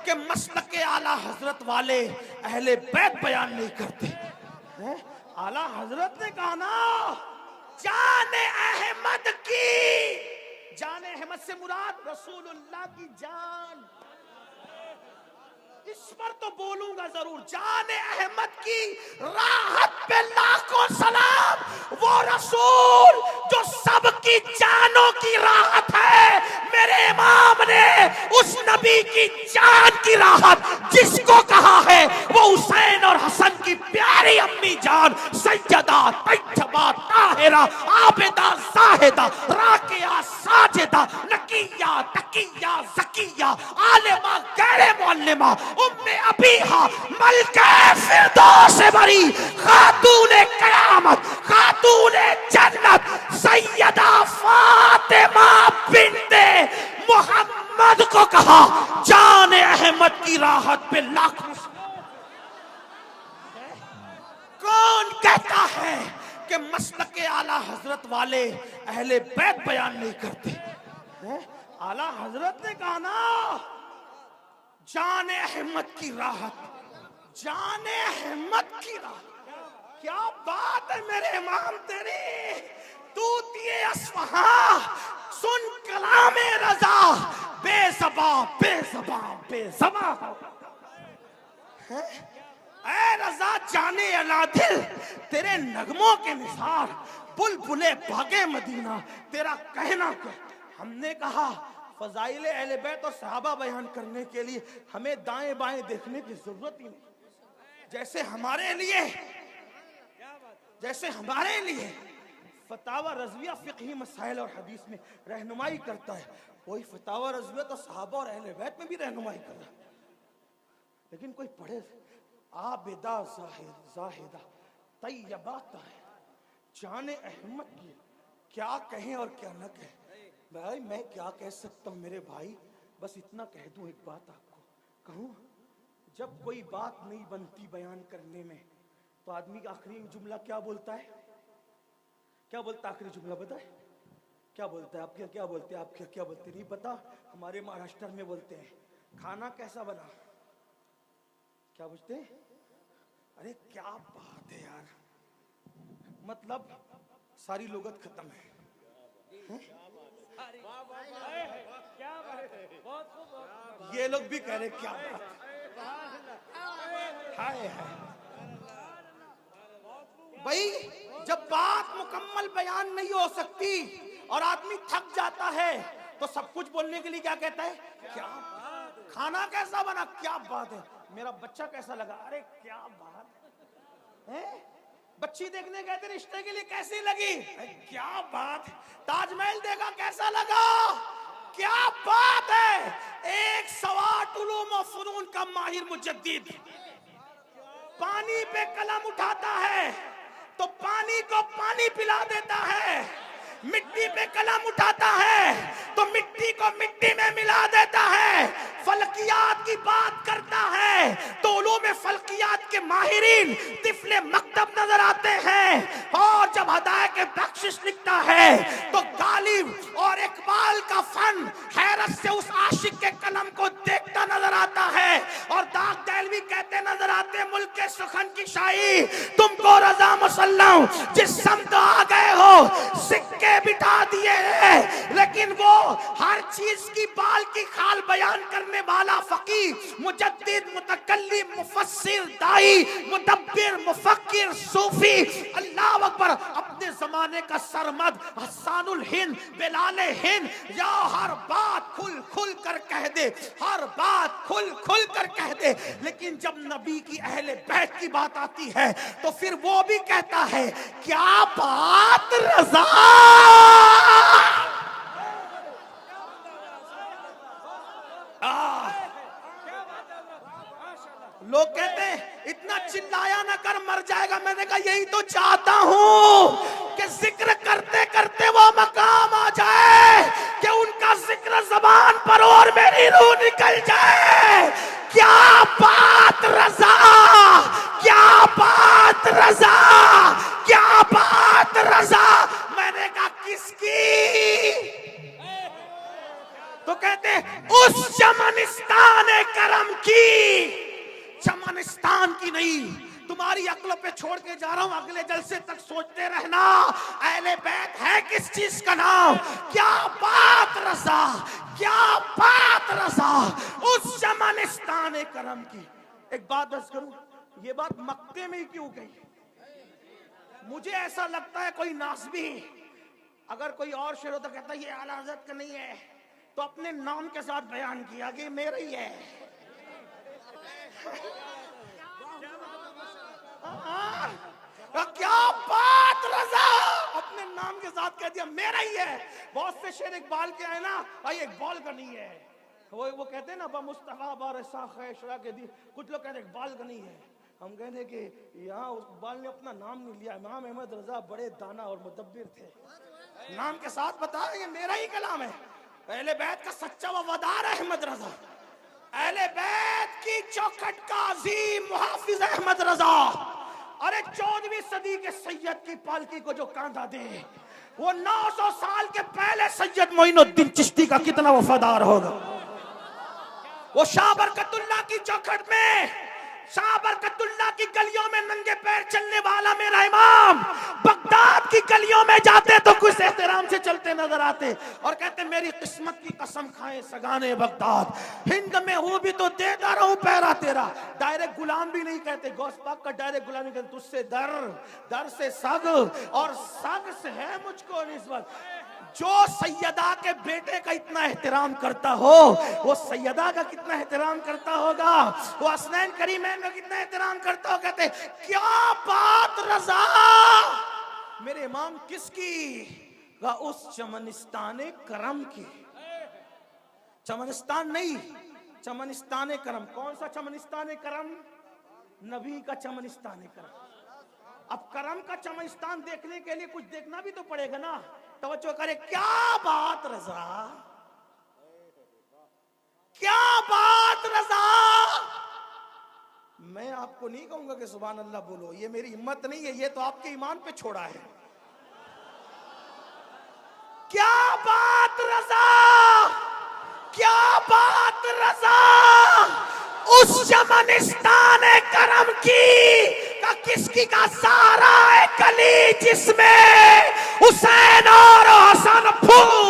कि मसलक आला हजरत वाले अहले बैत बयान नहीं करते हैं? आला हजरत ने कहा ना, जाने अहमद की, जाने अहमद से मुराद रसूलुल्लाह की जान, इस पर तो बोलूंगा जरूर। जाने अहमद की राहत पे लाखों सलाम, वो रसूल जो सबकी जानों की राहत है। मेरे इमाम ने उस नबी की जान की राहत जिसको कहा है वो हुसैन और हसन की प्यारी अम्मी जान सैयदा तैयबा ताहिरा आबिदा जाहिदा राकिया साजिदा नकिया तकिया ज़किया आलिमा गैरे मुअल्लिमा उम्मे अबीहा मलके फिरदौस बरी खातूने क़यामत खातूने जन्नत सैयदा फातिमा बिन्ते मोहम्मद को कहा, जान अहमद की राहत पे लाखों। कौन कहता है कि मसलक आला हजरत वाले अहले बैत बयान नहीं करते हैं? आला हजरत ने कहा ना, जाने अहमद की राहत, जाने अहमद की राहत। क्या बात है मेरे इमाम तेरी, तूतिए अस्फहां सुन कलामे रजा बेज़बा बेज़बा बेज़बा है। ऐ रजा जाने अलादिल तेरे नगमों के निसार बुलबुले बागे मदीना तेरा कहना क्या। हमने कहा फजाइल अहले बैत और सहाबा बयान करने के लिए हमें दाएं बाएं देखने की जरूरत ही नहीं। जैसे हमारे लिए फतावा रज़विया फ़िक़ही मसाइल और हदीस में रहनुमाई करता है, वही फतावा रज़विया तो सहाबा और अहले बैत में भी रहनुमाई कर रहा है। लेकिन कोई पढ़े आबिदा जाहिदा तैयबा ताहिरा, जाने अहमद की क्या कहें और क्या न कहें। भाई मैं क्या कह सकता हूँ मेरे भाई, बस इतना कह दूं, एक बात आपको कहूँ, जब कोई बात नहीं बनती बयान करने में तो आदमी का आखिरी जुमला क्या बोलता है? क्या बोलता है आखिरी जुमला बताए? क्या बोलता है? आप क्या बोलते हैं? आप क्या बोलते नहीं पता? हमारे महाराष्ट्र में बोलते हैं खाना कैसा बना, क्या पूछते हैं? अरे क्या बात है यार, मतलब सारी लुगत खत्म है। ये लोग भी कह रहे क्या हाय भाई, जब बात मुकम्मल बयान नहीं हो सकती और आदमी थक जाता है तो सब कुछ बोलने के लिए क्या कहता है? क्या खाना कैसा बना, क्या बात है, मेरा बच्चा कैसा लगा, अरे क्या बात है, बच्ची देखने गए थे रिश्ते के लिए कैसी लगी, क्या बात, ताजमहल देखा कैसा लगा, क्या बात है। एक सवाट उलूम और फनून का माहिर मुजद्दिद पानी पे कलम उठाता है तो पानी को पानी पिला देता है, मिट्टी पे कलम उठाता है तो मिट्टी को मिट्टी में मिला देता है, फलकियात की बात करता है तो उलूम फलकियात के माहिरीन तिफले मकतब नजर आते हैं, और जब हदायत के बख्शिश लिखता है तो गालिब और इकबाल का फन हैरत से उस आशिक के कलम को देखता नजर आता है, और दाग दहलवी कहते नजर आते मुल्क के सुखन की शाही, तुमको रजा मुसल्लम जिस समत आ गए हो सिक्के बिठा दिए हैं, लेकिन वो हर चीज की बाल की खाल बयान करने वाला फकीह मुजद्दिद मुतकल्लिम मुफस्सिर दाई मुदब्बिर मुफक्किर सूफी अल्लाह अकबर अपने जमाने का सरमद हसानुल हिंद बिलाल हिंद, या हर बात खुल खुल कर कह दे, हर बात खुल खुल कर कह दे, लेकिन जब नबी की अहले बैत की बात आती है तो फिर वो भी कहता है क्या बात रजा। लोग कहते हैं इतना चिल्लाया ना कर मर जाएगा, मैंने कहा यही तो चाहता हूं कि जिक्र करते करते वो मकाम आ जाए कि उनका जिक्र जबान पर और मेरी रूह निकल जाए। क्या बात रजा, क्या बात रजा, क्या बात रजा। मैंने कहा किसकी? तो कहते उस चमनिस्तान करम की, चमनिस्तान की नहीं। तुम्हारी अक्ल पे छोड़ के जा रहा हूं, अगले जलसे तक सोचते रहना अहले बैत है किस चीज का नाम। क्या बात रजा, क्या बात रजा उस चमनिस्तान करम की। एक बात अर्ज करूं, ये बात मक्के में ही क्यों गई? मुझे ऐसा लगता है कोई नासबी अगर कोई और शेर होता कहता ये आला हज़रत का नहीं है, तो अपने नाम के साथ बयान किया कि मेरा ही है। क्या बात रजा, अपने नाम के साथ कह दिया मेरा ही है। बहुत से शेर इकबाल के आए ना, भाई इकबाल का नहीं है। वो कहते हैं ना बा मुस्तफा बारसा खैशरा के दी, कुछ लोग कहते हैं इकबाल का नहीं है। हम कहते हैं कि यहाँ इकबाल ने अपना नाम नहीं लिया, इमाम अहमद रजा बड़े दाना और मुदब्बिर थे, नाम के साथ बताया ये मेरा ही कलाम है। अहले बैत का सच्चा वफादार अहमद रजा, अहले बैत की चौखट का अजीम मुहाफिज अहमद रजा। अरे 14वीं सदी के सैयद की पालकी को जो कांधा दे, वो 900 साल के पहले सैयद मोइनुद्दीन चिश्ती का कितना वफादार होगा। वो शाह बरकतुल्लाह की चौखट में, शाह बरकतुल्लाह की गलियों में नंगे पैर चलने वाला मेरा इमाम बगदाद की गलियों में जाते तो कुछ एहतराम से चलते नजर आते और कहते मेरी किस्मत की कसम खाए सगाने बगदाद, हिंद में हूं भी तो देता रहूं पैरा तेरा। डायरेक्ट गुलाम भी नहीं कहते, गौस पाक का डायरेक्ट गुलामी कहते, तुझसे दर, दर से सग और सग से है मुझको निस्बत। जो सैयदा के बेटे का इतना एहतराम करता हो, वो सैयदा का कितना एहतराम करता होगा, वो हसनैन करीमैन का कितना एहतराम करता हो। कहते क्या बात रजा, मेरे इमाम किसकी? उस चमनिस्तान करम की। चमनिस्तान नहीं, चमनिस्तान करम। कौन सा चमनिस्तान करम? नबी का चमनिस्तान करम। अब करम का चमनिस्तान देखने के लिए कुछ देखना भी तो पड़ेगा ना। तवज्जो करे, क्या बात रजा, क्या बात रजा। मैं आपको नहीं कहूंगा कि सुभान अल्लाह बोलो, ये मेरी हिम्मत नहीं है, ये तो आपके ईमान पे छोड़ा है। क्या बात रजा, क्या बात रजा उस चमनिस्तान करम की का किसकी का सारा कली जिसमें हुसैन और हसन फूल